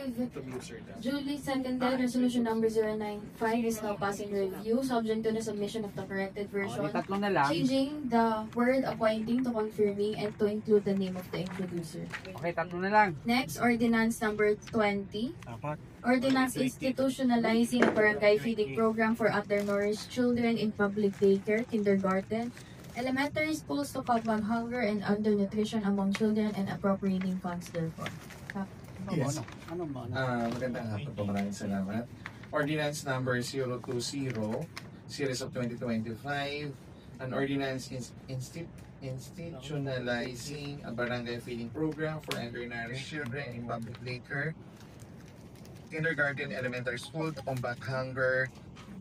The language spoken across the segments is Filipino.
Duly seconded. Resolution number 095 is now passing review, subject to the submission of the corrected version, Tatlo na lang. changing the word appointing to confirming and to include the name of the introducer. Okay, tatlo na lang. Next, ordinance number 20. Apat. Ordinance institutionalizing a barangay feeding program for undernourished children in public daycare, kindergarten, elementary schools to combat hunger and undernutrition among children and appropriating funds therefor. Yes. Ano ba? Magandang hapon po. Maraming salamat. Ordinance number 020, series of 2025. An ordinance institutionalizing a barangay feeding program for undernourished children in public daycare, kindergarten, elementary school to combat hunger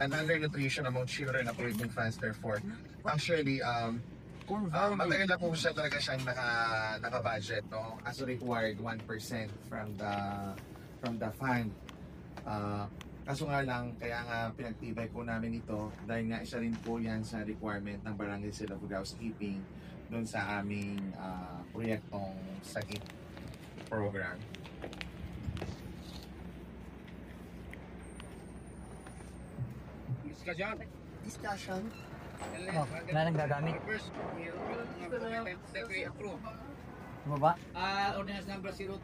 and undernutrition among children appropriating funds therefor. Actually, matagal na po siya talaga siyang naka-budget, no? As required 1% from the fund. Kaso nga lang, kaya nga pinagtibay po namin ito dahil nga isa rin po yan sa requirement ng Barangay Civil Housekeeping doon sa aming proyektong SAGIP program. Discussion. Wala nang gagamit. Ano ba? Ordinance number 020.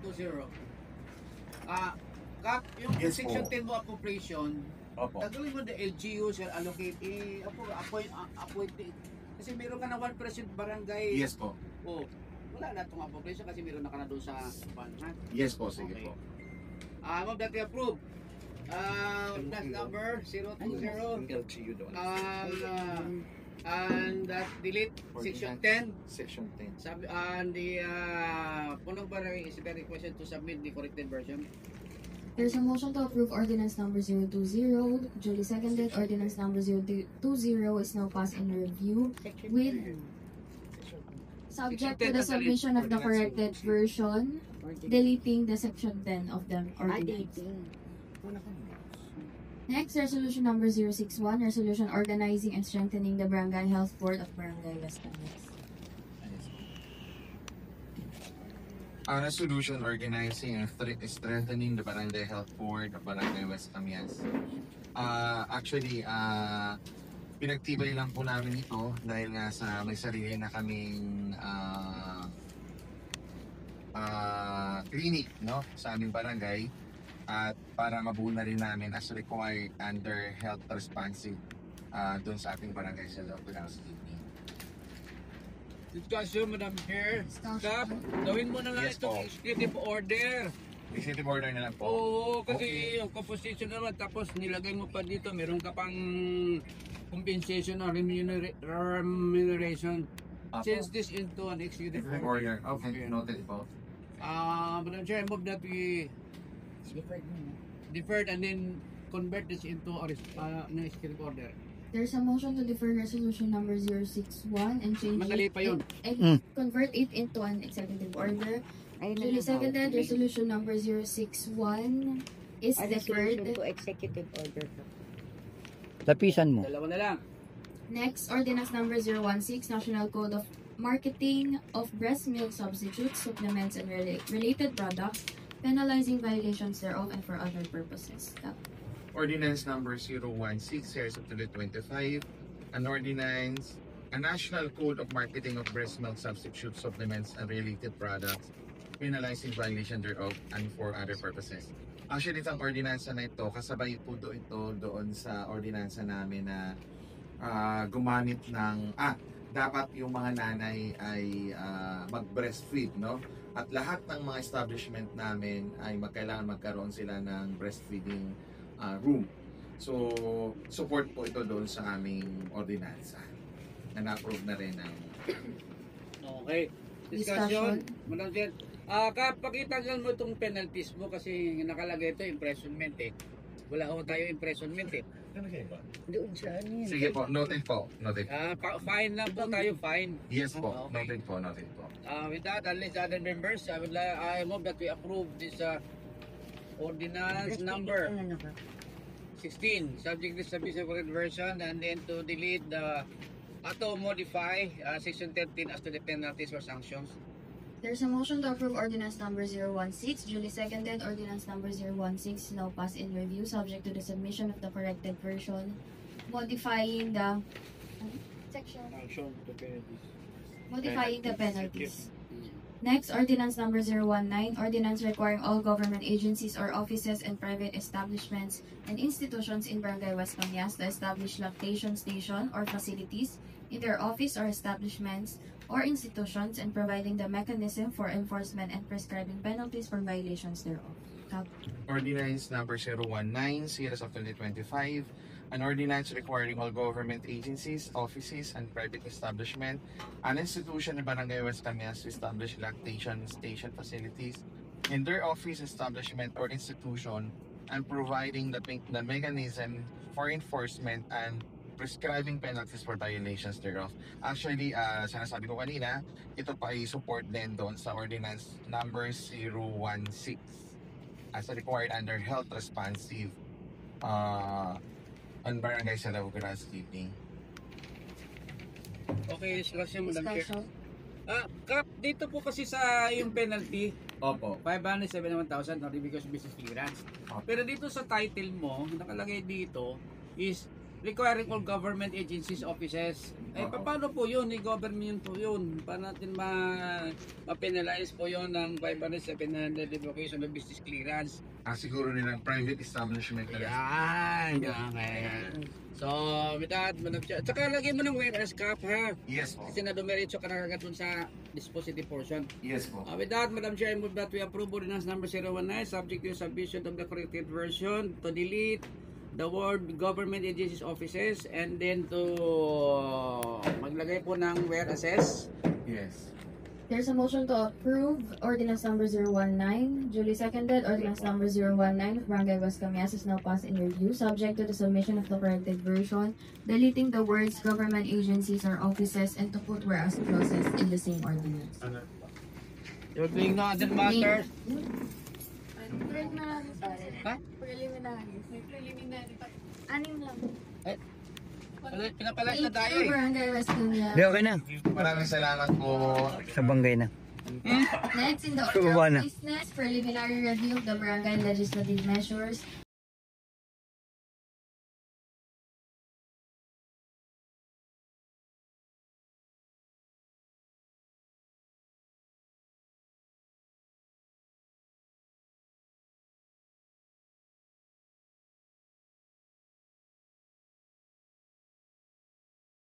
Kap, yung Yes section po. 10 mo appropriation, Opo. tagalin mo the LGU shall allocate, appoint, kasi meron ka na 1% barangay. Yes po. Oh, wala na itong appropriation kasi meron na ka na doon sa fund, ha? Yes po, sige Okay. po. Move that we approve. Ordinance number 020. LGU doon. And that delete section 10. Section 10. And the punong barangay is very requested to submit the corrected version. There's a motion to approve ordinance number 020, duly seconded. Ordinance number 020 is now passed in review with subject to the submission of the corrected version, deleting the section 10 of the ordinance. Next, resolution number 061, resolution organizing and strengthening the Barangay Health Board of Barangay Las Cañas. Resolution organizing and strengthening the Barangay Health Board of Barangay West Camias. Actually, pinagtibay lang po namin ito dahil nga sa may sarili na kaming clinic, no, sa aming barangay, at para mabuo na rin namin as required under health responsive doon sa ating barangay sa loob ng housekeeping. Discussion, Madam Chair. Discussion. Kap, gawin mo na nga Yes, itong po. executive order. Executive order na lang po. Oo, kasi Okay. yung composition naman, tapos nilagay mo pa dito, meron ka pang compensation or remuneration. Apo. Change this into an executive order. Order. Okay, noted po. Madam Chair, I move that we deferred and then convert this into an executive order. There's a motion to defer resolution number 061 and change Madali it pa yun. and convert it into an executive order. Duly seconded, resolution number 061 is deferred. To executive order. Lapisan mo. Dalawa na lang. Next, ordinance number 016, National Code of Marketing of Breast Milk Substitutes, Supplements, and Related Products, penalizing violations thereof and for other purposes. Ordinance number 016, series of 2025. An ordinance, a National Code of Marketing of Breast Milk Substitutes, Supplements, and Related Products, penalizing violation thereof and for other purposes. Actually, itong ordinansa na ito, kasabay po doon sa ordinansa namin na gumamit ng, dapat yung mga nanay ay mag-breastfeed, no? At lahat ng mga establishment namin ay kailangan magkaroon sila ng breastfeeding room. So, support po ito doon sa aming ordinansa na na-approve na rin ng Okay. Discussion. Madam Chair. Kapakitagal mo itong penalties mo kasi nakalagay ito imprisonment eh. Wala ho tayo imprisonment eh. Doon sa ano yun. Sige po, noted po. Noted. Fine lang po tayo, fine. Yes po, Okay. noted po, noted po. With that, unless other members, I move that we approve this ordinance number 16, subject to submission of version, and then to delete the to modify section 13 as to the penalties or sanctions. There's a motion to approve ordinance number 016, duly seconded. Ordinance number 016 now pass in review, subject to the submission of the corrected version, modifying the section, modifying the penalties. Next, ordinance number 019, ordinance requiring all government agencies or offices and private establishments and institutions in Barangay West Camias to establish lactation station or facilities in their office or establishments or institutions and providing the mechanism for enforcement and prescribing penalties for violations thereof. Ordinance number 019, series of 2025, an ordinance requiring all government agencies, offices, and private establishment, an institution in Barangay West Camias to establish lactation station facilities in their office, establishment, or institution, and providing the mechanism for enforcement and prescribing penalties for violations thereof. Actually, sinasabi ko kanina, ito pa ay support din doon sa ordinance number 016 as required under health responsive on barangay sa Labugaras City. Okay, discussion, Madam Chair. Discussion. Kap, dito po kasi sa yung penalty, Opo. 571,000 not because business clearance. Pero dito sa title mo, nakalagay dito is requiring all government agencies, offices. Paano po yun? I-government po yun. Paano natin ma-penalize po yun ng 500, 700 revocation of business clearance? Siguro nilang private establishment na lang. Yan. Okay. So, with that, Madam Chair. Tsaka lagay mo ng whereas cap, ha? Yes po. Kasi na-dumeritso ka na kagad dun sa dispositive portion. Yes po. With that, Madam Chair, I move that we approve ordinance number 019, subject to submission of the corrected version to delete the word government agencies, offices, and then to maglagay po ng where assess. Yes. There's a motion to approve ordinance number 019, duly seconded. Ordinance number 019 of Barangay West Camias is now passed in review, subject to the submission of the corrected version, deleting the words government agencies or offices and to put whereas clauses in the same ordinance. There being no other matters. Ha? Preliminary. Anim lang. Pinapalag na tayo eh. Barangay West Camias. Di, okay na. Maraming salamat po. Sa banggay na. Next, in the Baba order na. of business, preliminary review of the barangay legislative measures